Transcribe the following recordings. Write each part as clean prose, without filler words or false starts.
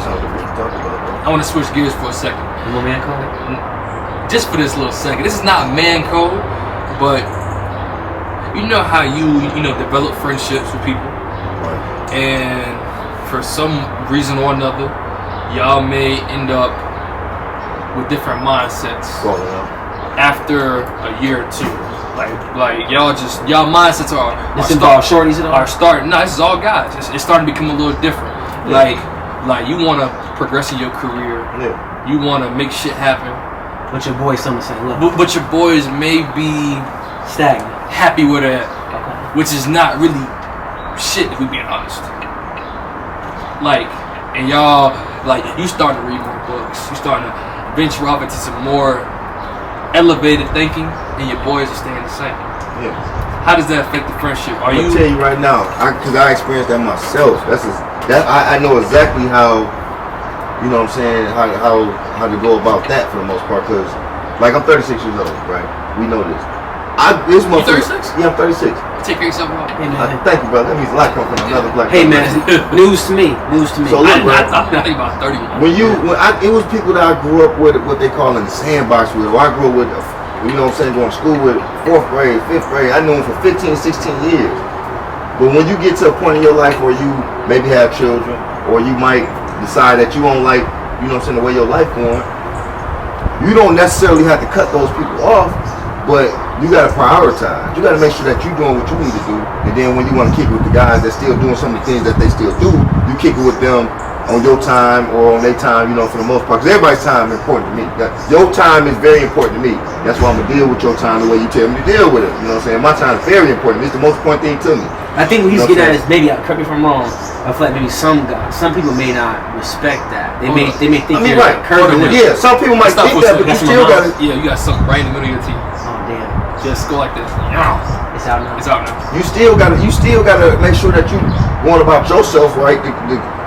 something we can talk about. I want to switch gears for a second. You want man code? Just for this little second. This is not man code, but you know how you develop friendships with people, Right. and for some reason or another, y'all may end up with different mindsets Falling out. after a year or two. Like y'all mindsets are This involves shorties at all? are starting. No, this is all guys. It's starting to become a little different. Yeah. Like you want to progress in your career. Yeah. You want to make shit happen. But your boys some the same level. But your boys may be Stagnant. happy with it, Okay. which is not really shit if we being honest. Like, and y'all, like, you starting to read more books. You starting to venture off into some more elevated thinking, and your boys are staying the same. Yeah. How does that affect the friendship? Are I'm you? gonna tell you right now, because I experienced that myself. I know exactly how, you know what I'm saying, how to go about that for the most part. Because, like, I'm 36 years old, right? We know this. You 36? Yeah, I'm 36. Take care of yourself out. Hey man. Thank you, brother. That means a lot coming from another black. Hey brother. man. News to me. News to me. So look, I think about 31. It was people that I grew up with, what they call in the sandbox with, or I grew up with, you know what I'm saying, going to school with, 4th grade, 5th grade. I knew them for 15, 16 years. But when you get to a point in your life where you maybe have children, or you might decide that you don't like, you know what I'm saying, the way your life going, you don't necessarily have to cut those people off, but you got to prioritize. You got to make sure that you're doing what you need to do. And then when you want to kick it with the guys that still doing some of the things that they still do, you kick it with them on your time or on their time, you know, for the most part. Because everybody's time is important to me. Your time is very important to me. That's why I'm going to deal with your time the way you tell me to deal with it. You know what I'm saying? My time is very important. It's the most important thing to me. I think what he's getting at is maybe, correct me if I'm wrong, I feel like maybe some guys, some people may not respect that. They may think they're right. curving them. Yeah, some people might think that, but you still got to. Yeah, you got something right in the middle of your teeth. Oh damn. Just go like this. It's out now. It's out now. You still gotta make sure that you going about yourself right.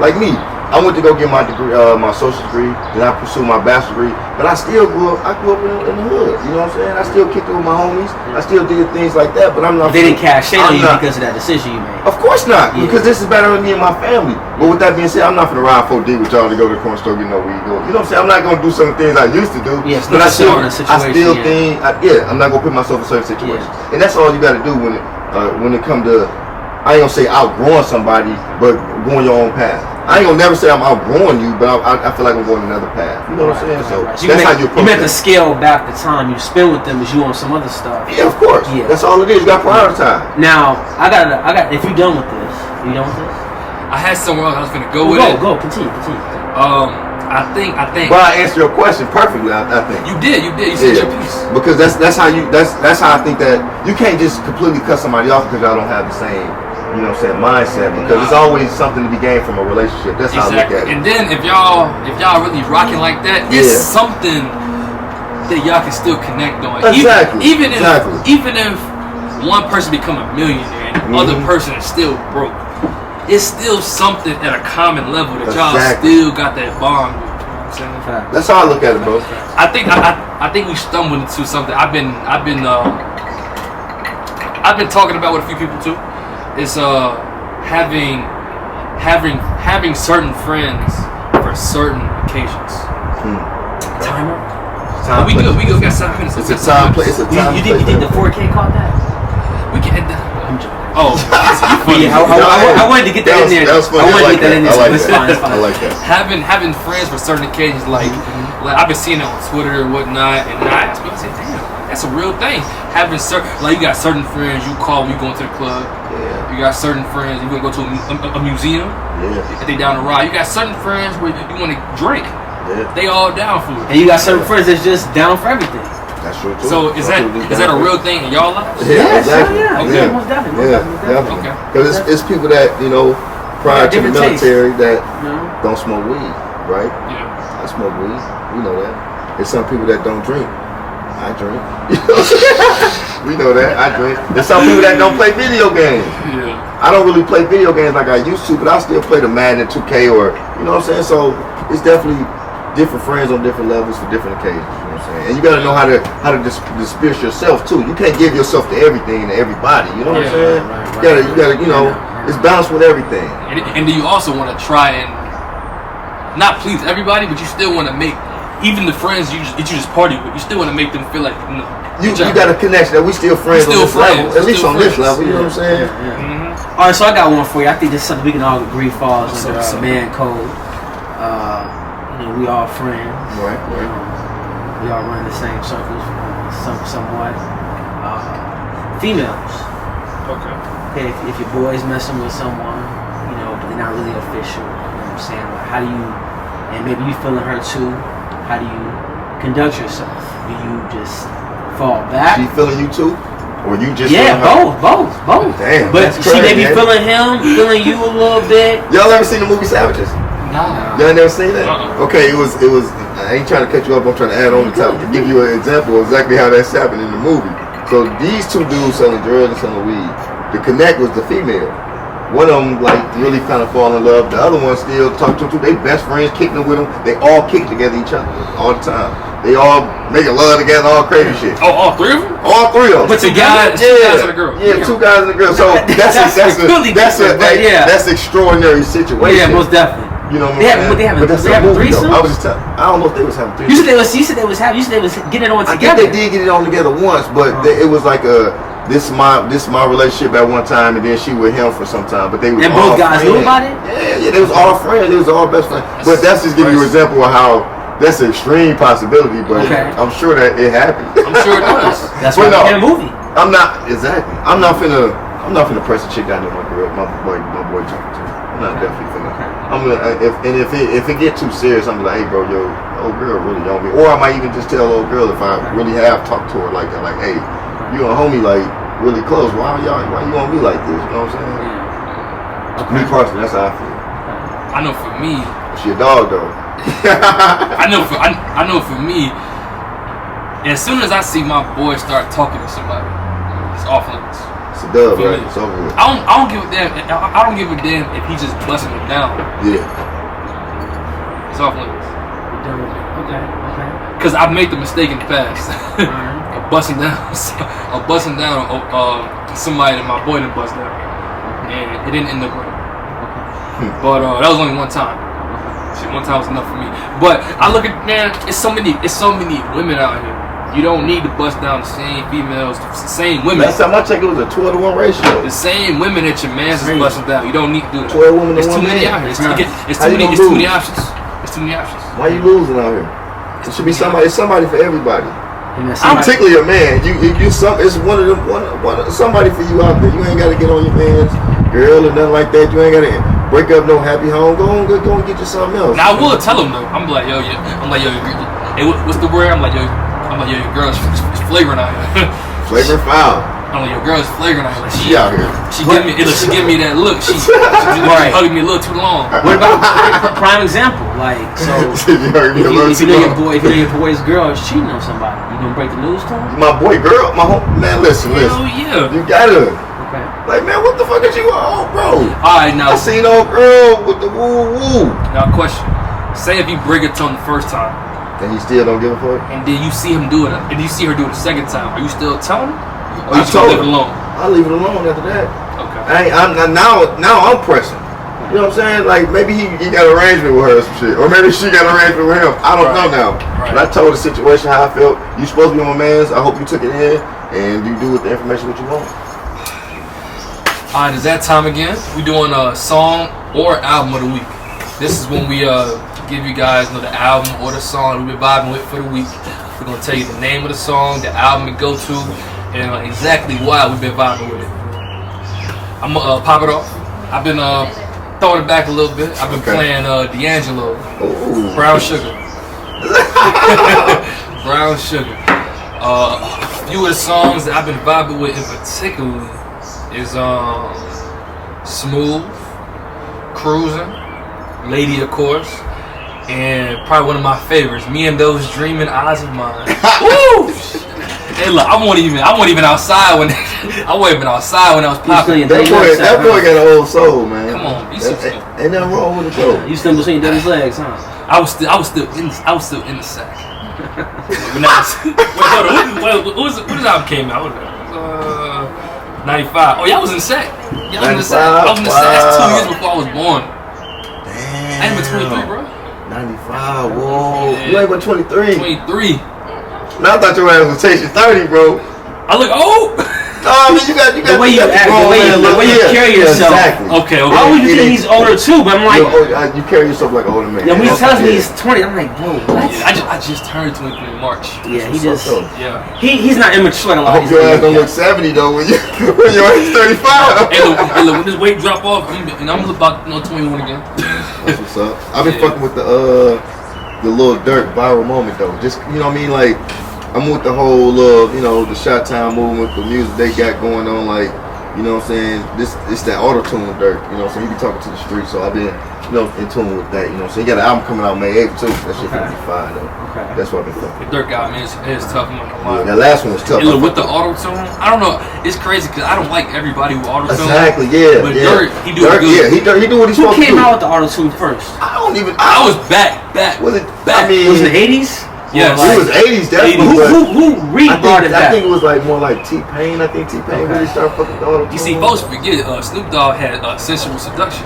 Like me, I went to go get my degree, my associate's degree, then I pursued my bachelor's degree. But I grew up in the hood. You know what I'm saying? I still kicked it with my homies. I still did things like that. But I'm not. They didn't cash in on you because of that decision you made. Of course not, Yeah. because this is better than me and my family. But with that being said, I'm not gonna ride 4D with y'all to go to the corner store, get no weed. You know what I'm saying? I'm not gonna do some things I used to do. Yeah, but I still situation, think, I'm not gonna put myself in certain situations. Yeah. And that's all you gotta do when it come to, I ain't gonna say outgrowing somebody, but going your own path. I ain't gonna never say I'm outgrowing you, but I feel like I'm going another path. You know what I'm saying? So that's how you approach it. You meant to scale back the time you spend with them as you on some other stuff. Yeah, of course. Yeah. That's all it is. You got to prioritize. Now, I got. If you done with this, you done with this? I had somewhere else I was gonna go with it. Go. Continue. I think. But I answered your question perfectly. I think You did. You said your piece. Because that's how I think that you can't just completely cut somebody off because y'all don't have the same, you know what I'm saying, mindset. Because it's always something to be gained from a relationship. That's how I look at it. And then if y'all really rocking like that, it's something that y'all can still connect on. Exactly. Even if one person become a millionaire and the other person is still broke, it's still something at a common level that y'all still got that bond with. You know what I'm saying? That's how I look at it, bro. I think we stumbled into something. I've been talking about with a few people too. It's having certain friends for certain occasions. Timer. We good. We got 7 minutes. It's a time place. You think the 4K caught that? We can. I'm joking. Oh, Yeah, I wanted to get that in there. That was funny. I wanted to get that in there. I like It's that. fine. I like that. having friends for certain occasions, like I've been seeing it on Twitter and whatnot, and I asked people, I said, damn, that's a real thing. Having you got certain friends you call when you going to the club. Yeah. You got certain friends you gonna go to a museum. Yeah. If they down the ride, you got certain friends where you want to drink. Yeah. They all down for it. And you got certain friends that's just down for everything. That's true too. So is that a real thing in y'all lives? Yeah, exactly. Yeah, Okay. most definitely. Okay. Because it's people that, you know, prior to the different military that You know? don't smoke weed, right? Yeah. I smoke weed. You know that. There's some people that don't drink. I drink. We know that. I drink. There's some people that don't play video games. Yeah. I don't really play video games like I used to, but I still play the Madden 2K or, you know what I'm saying? So it's definitely different friends on different levels for different occasions. You know what I'm saying? And you got to know how to disperse yourself too. You can't give yourself to everything and to everybody. You know what I'm saying? You gotta, you know, it's balanced with everything. And do you also want to try and not please everybody, but you still want to make even the friends you just party with. You still want to make them feel like you got a connection that we still friends on this level, at least on this level. You know what I'm saying? Yeah. All right, so I got one for you. I think this is something we can all agree falls under man code. We all friends. Right. We all run the same circles, somewhat. Females. Okay. If your boy's messing with someone, but they're not really official. You know what I'm saying? Like, how do you? And maybe you feeling her too. How do you conduct yourself? Do you just fall back? She feeling you too? Or you just both. Damn, but that's she crazy, may be feeling him, feeling you a little bit. Y'all ever seen the movie Savages? No. Y'all never seen that? Okay, it was. I ain't trying to cut you up. I'm trying to add on the top to give you an example of exactly how that's happened in the movie. So these two dudes selling drugs and selling weed. The connect was the female. One of them really kind of fall in love. The other one still talk to them. They best friends, kicking it with them. They all kick together each other all the time. They all making love together, all crazy shit. Oh, all three of them? All three of them. But two guys and a girl. Yeah, 2 guys and a girl. So that's extraordinary situation. Yeah, most definitely. You know what they I'm saying? But they having threesomes? I was just telling. I don't know if they was having threesomes. You said they was getting it on together. I think they did get it on together once, but it was like this is my relationship at one time, and then she with him for some time. But they was and all both guys knew about it. Yeah, they was all friends. They was all best friends. But that's just giving you an example of how that's an extreme possibility. But I'm sure that it happened. I'm sure it does. That's why in a movie. I'm not finna press a chick down to my girl, my boy talking to. I'm not definitely finna. I'm gonna if it get too serious, I'm gonna be like, hey bro, yo, old girl really on me. Or I might even just tell old girl if I really have talked to her like that, like, hey, you a homie like really close. Why you on me like this? You know what I'm saying? Me personally, that's how I feel. I know for me. She a dog though. I know for me. As soon as I see my boy start talking to somebody, it's off limits. It's a dub, right? It's over with. I don't give a damn. I don't give a damn if he just busting it down. Yeah. It's off limits. Okay. Because I've made the mistake in the past of busting down somebody that my boy didn't bust down, and it didn't end up right. But that was only one time. Shit, one time was enough for me. But I look at it's so many women out here. You don't need to bust down the same females, the same women. Last time I checked, it was a 2-to-1 ratio. The same women that your man's is busting down. You don't need to do that. 12 women to It's too 1 many man. out here. It's too many options. It's too many options. Why you losing out here? It should be somebody for everybody. Somebody, I'm particularly a man. It's one of them. Somebody for you out there. You ain't got to get on your man's girl or nothing like that. You ain't got to break up no happy home. Go and get you something else. Now I will tell him though. I'm like, yo, hey, what's the word? I'm like, yo, your girl's flagrant out here. Flagrant foul. I'm like, your girl's flagrant out here. She out here. She give me that look. She hugging me a little too long. What about prime example? Like, so if you know your boy's girl is cheating on somebody, you gonna break the news to him? My boy, girl, man, listen. Hell yeah. You gotta. Okay. Like, man, what the fuck is you on, bro? Alright, now I seen old girl with the woo woo. Now, question: say if you break it to him the first time, and he still don't give a fuck, and then you see him do it, and you see her do it the second time, are you still telling him? Or I you still told leave it him. alone? I'll leave it alone after that. Okay. Now I'm pressing. You know what I'm saying? Like, maybe he got an arrangement with her or some shit. Or maybe she got an arrangement with him. I don't know now. Right. But I told the situation how I felt. You supposed to be my man's. I hope you took it in. And you do with the information what you want. Alright, it's that time again. We're doing a song or album of the week. This is when we give you guys the album or the song we've been vibing with for the week. We're going to tell you the name of the song, the album to go to, and exactly why we've been vibing with it. I'm going to pop it off. I've been throwing it back a little bit. I've been playing D'Angelo, Ooh. Brown Sugar. Brown Sugar. A few of the songs that I've been vibing with in particular is Smooth, Cruising, Lady of course, and probably one of my favorites, Me and Those Dreaming Eyes of Mine. Woo! Hey, look, I wasn't even outside when I wasn't even outside when I was popping. That boy got an old soul, man. Come on, be some stuff. Ain't nothing wrong with it though. You still between Daddy's legs, huh? I was still in the sack. Wait, hold on. What his album came out? 95. Oh, y'all was in the sack. Y'all was in the sack. I was in the sack 2 years before I was born. Damn. I ain't been 23, bro. 95. Whoa. Yeah. You ain't but 23. 23. Now I thought your ass was chasing 30, bro. I look old. No, I mean you got the way you act, the way you carry yourself. Exactly. Okay. I always think he's older too, but I'm like, you carry yourself like an older man. yeah, when he tells me he's 20, I'm like, bro, what? Yeah, I just turned 23 in March. Yeah, he just, Yeah. he's not immature in a lot I of hope your ass don't look 70 though when your age 35. Hey, look, when this weight drop off, I'm about 21 again. That's what's up. I've been fucking with the little Dirk viral moment though. Just you know what I mean, like I'm with the whole the Shot Town movement, the music they got going on, like you know what I'm saying. It's that auto tune Dirk. You know what I'm saying. He be talking to the street, so I've been in tune with that. You know what I'm saying. He got an album coming out May 8th too. That shit gonna be fire though. Okay. That's what I've been fucking. The Dirk guy, man, it's tough. I'm not gonna lie. Yeah, that last one was tough. And look, with the auto tune, I don't know. It's crazy because I don't like everybody who auto tune. Exactly. Yeah. But yeah. Dirk, he do it good. Yeah, he do what he's Who supposed to do. came out with the auto tune first? I was back. Was it? Back. I mean, Was it the 80s? Yes. it was 80s definitely. 80s. Who brought it I back? think it was like more like T-Pain. I think T-Pain really started fucking with the auto tune. You see, folks forget Snoop Dogg had sensual seduction.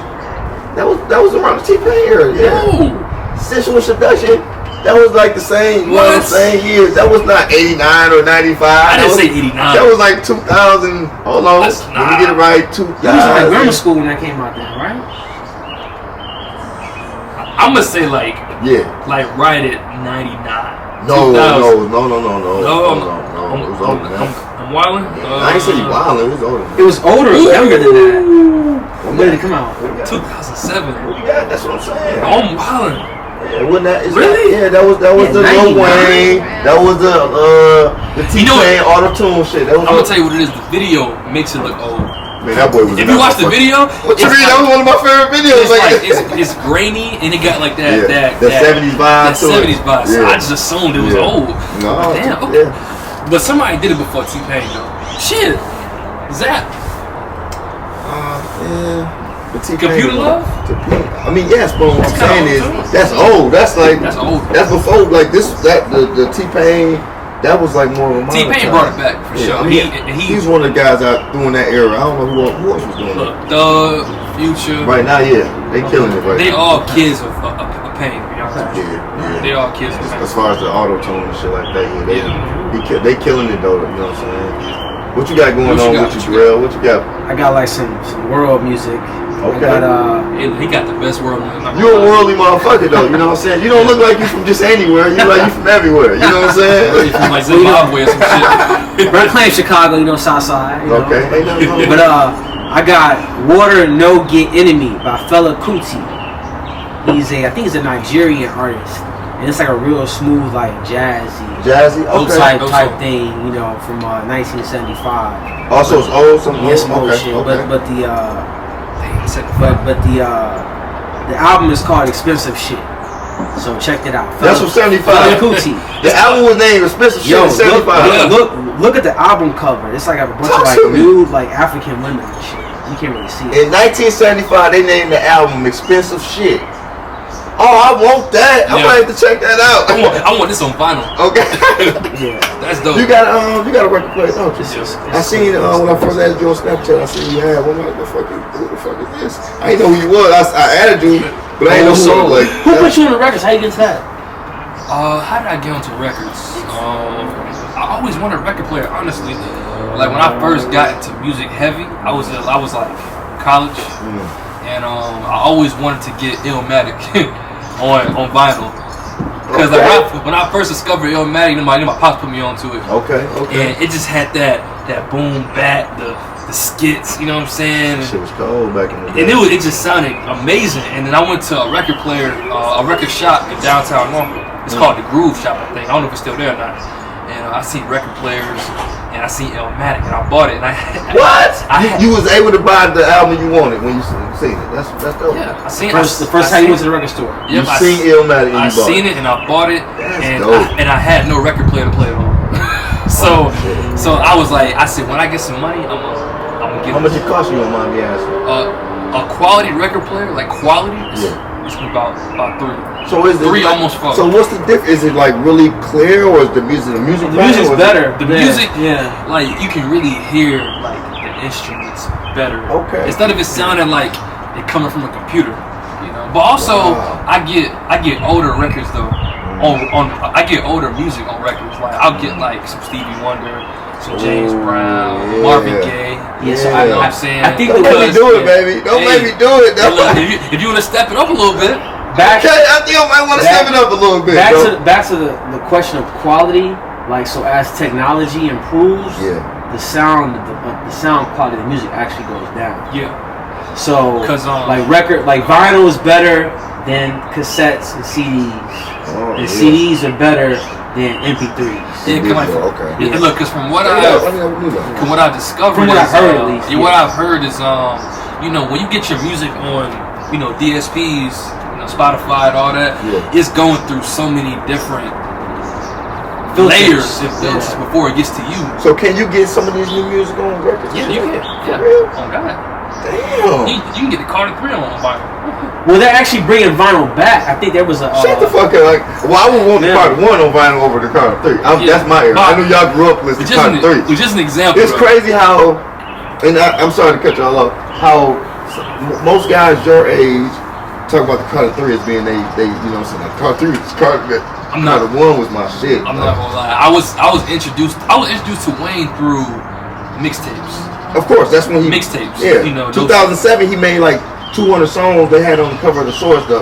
That was around the T-Pain era. Yeah. No. Sensual seduction. That was like the same. You know what I'm saying? Years. That was not 89 or 95. I didn't say 89. That was like 2000. Hold on. That's Let me get it right. 2000. You was in like grammar school when that came out then, right? I'm gonna say like right at 99. No. 2000. No. I'm It was older than that. I'm wildin'. I ain't say you wildin'. It was older. It was older, younger than that. When did it come out? 2007. What you got? That's what I'm saying. I'm wildin'. Yeah, wasn't that? Really? Yeah, that was the Lil 99. Wayne. That was the T-Pain auto tune shit. That was I'm gonna tell you what it is. The video makes it look old. Man, that boy was. If you watch the video, what you mean? That was one of my favorite videos. It's grainy and it got like that 70s vibe. That 70s vibe. So Yeah. I just assumed it was old. No, But damn. Okay. But somebody did it before T-Pain though. Shit. Zap. Yeah. Computer Love? I mean, yes, but what I'm saying is that's old. That's old. That's before like this. The T-Pain. That was like more of a T-Pain brought it back for sure. He's one of the guys out doing that era. I don't know who else was doing it. Thug, Future. Right now, yeah, they killing it right now. They all kids of pain, to be honest. Yeah. They all kids of pain. As far as the auto tune and shit like that, they killing it though. You know what I'm saying? What you got going on with you, Jarrell? What you got? I got like some world music. Okay. He got the best world music. You a worldly motherfucker though, you know what I'm saying? You don't look like you from just anywhere. You like you from everywhere. You know what I'm saying? You from like Zimbabwe or some shit. But I claim Chicago, Southside. Okay. But I got Water No Get Enemy by Fela Kuti. I think he's a Nigerian artist. And it's like a real smooth, like jazzy, okay. type thing, from 1975. Also, it's old, some old shit. Okay. But the album is called Expensive Shit. So check it out. That's from 75. The album was named Expensive Shit in 75. Look at the album cover. It's like a bunch of nude African women and shit. You can't really see it. In 1975, they named the album Expensive Shit. Oh, I want that. I might have to check that out. I want this on vinyl. Okay. Yeah. That's dope. You got a record player, don't you? I seen when I first added you on Snapchat. I seen you had one. Like, who the fuck is this? I didn't know who you was. I added you, but I ain't know who. Like, who put you on the records? How you get to that? How did I get onto records? I always wanted a record player. Honestly, like when I first got into music heavy, I was like college, and I always wanted to get Illmatic on vinyl. Because like when I first discovered Illmatic, my pops put me onto it. Okay. And it just had that boom bap, the skits, you know what I'm saying? Shit was cold back in the day. And it just sounded amazing. And then I went to a record shop in downtown Norfolk. It's called the Groove Shop, I think. I don't know if it's still there or not. And I seen record players, and I seen Illmatic, and I bought it. And you was able to buy the album you wanted when you seen it. That's dope. Yeah, I seen it. The first time you went to the record store. Yep, you seen Illmatic and you bought it. I seen it and I bought it, and I had no record player to play it on. so I was like, I said, when I get some money, I'm gonna get. How much it cost you? Don't mind me asking. A quality record player, like quality, it's about 3. So is it 3 almost 4? So what's the difference? Is it like really clear, or is the music music's better? The music, like you can really hear like the instruments better. Okay. Instead of it sounding like it coming from a computer, But also, I get older records though. I get older music on records. Like I'll get like some Stevie Wonder, some James Brown, Marvin Gaye. Yeah, so I know what I'm saying. I think Don't make me do it, baby. Don't make me do it. Hey, look, if you want to step it up a little bit, I think I might want to step it up a little bit. Back to the question of quality. Like, so as technology improves, the sound quality of the music actually goes down. Yeah. So, like vinyl is better than cassettes and CDs. And CDs are better than MP3s. Yeah, look, because from what I discovered, from what I've heard at least, what I've heard is, you know, when you get your music on, you know, DSPs, you know, Spotify and all that, it's going through so many different layers and filters before it gets to you. So can you get some of these new music on records? Yeah, you can. Yeah. Oh God. Damn. You can get the Carter 3 on vinyl. Well, they're actually bringing vinyl back. I think there was a. Shut the fuck up. Like, well, I would want the Carter 1 on vinyl over the Carter 3. That's my era. I knew y'all grew up listening to Carter 3. It's just an example. It's crazy how, and I'm sorry to cut y'all off, how most guys your age talk about the Carter 3 as being they you know what I'm saying, like Carter 3 was Carter 1 was my shit. I'm not gonna lie. I was introduced to Wayne through mixtapes. Of course, that's when he mixtapes. Yeah. You know, 2007 he made like 200 songs they had on the cover of the Source, the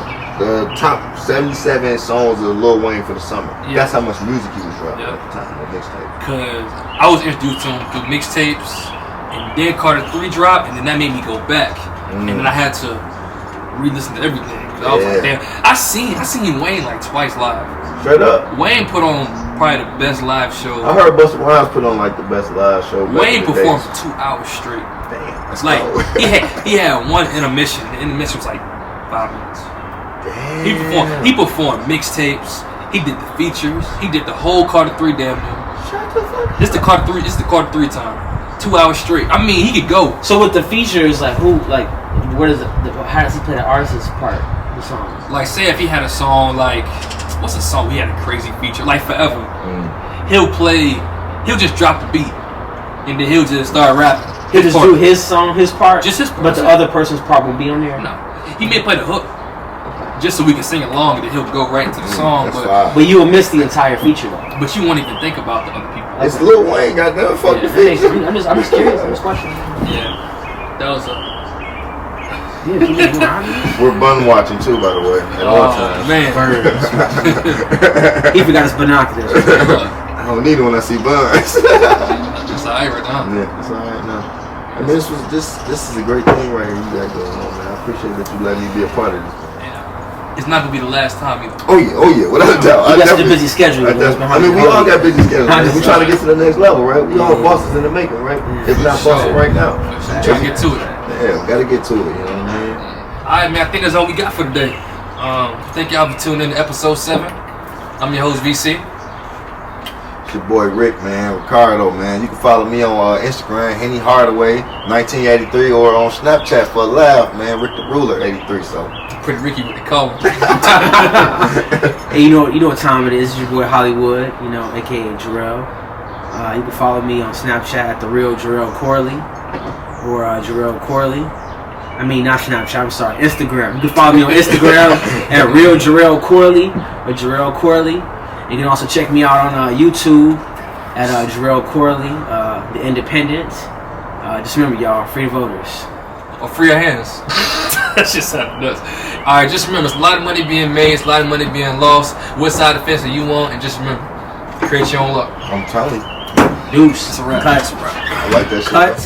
top 77 songs of Lil Wayne for the summer. Yeah. That's how much music he was dropping at the time of mixtape. Cause I was introduced to him through mixtapes, and then Carter 3 dropped, and then that made me go back, and then I had to re-listen to everything. I was like, damn, I seen Wayne like twice live. Straight up. Wayne put on probably the best live show. I heard Busta Rhymes put on like the best live show. Wayne performed for 2 hours straight. Damn, that's like cold. he had one intermission. The intermission was like 5 minutes. Damn. He performed mixtapes. He did the features. He did the whole Carter 3 damn near. Shut the fuck up. This the Carter 3. This is the Carter 3 time. 2 hours straight. I mean, he could go. So with the features, like where does how does he play the artist's part? The song. Like, say if he had a song like, what's a song he had a crazy feature like Forever. He'll just drop the beat, and then he'll just start rapping. He'll just do his song, his part. Just his part. But the other person's part won't be on there. No, he may play the hook, just so we can sing along, and then he'll go right into the song. But you will miss the entire feature though. But you won't even think about the other people. It's Lil Wayne, goddamn, fuck the feature. I'm just curious. I'm just questioning. Yeah, that was a. We're bun watching too, by the way. At all times. Man, he forgot his binoculars. I don't need it when I see buns. It's alright right now. Yeah, it's alright now. I mean, this is a great thing right here you got going on, man. I appreciate that you let me be a part of this. Yeah. It's not gonna be the last time either. Oh yeah, without a doubt. You got such a busy schedule. I mean, we all got busy schedules. We're trying to get to the next level, right? We all bosses in the making, right? If not bosses right now. Trying to get to it. Yeah, gotta get to it, you know what I mean? Alright, man, I think that's all we got for today. Thank y'all for tuning in to episode 7. I'm your host, VC. It's your boy Rick, man, Ricardo, man. You can follow me on Instagram, Henny Hardaway 1983, or on Snapchat for a laugh, man, Rick the Ruler 83. So pretty Ricky with the color. Hey, you know what time it is? It's your boy Hollywood, you know, aka Jarrell. You can follow me on Snapchat at the real Jarrell Corley, or Jarrell Corley. I mean, not Snapchat, I'm sorry, Instagram. You can follow me on Instagram at Real Jarrell Corley or Jarrell Corley. You can also check me out on YouTube at Jarrell Corley, The Independent. Just remember, y'all, free voters. Or free your hands. That's just how it does. Alright, just remember, it's a lot of money being made, it's a lot of money being lost. What side of the fence are you on? And just remember, create your own luck. I'm telling you. Deuce. It's a wrap. Cut. It's a wrap. I like that shit. Cut.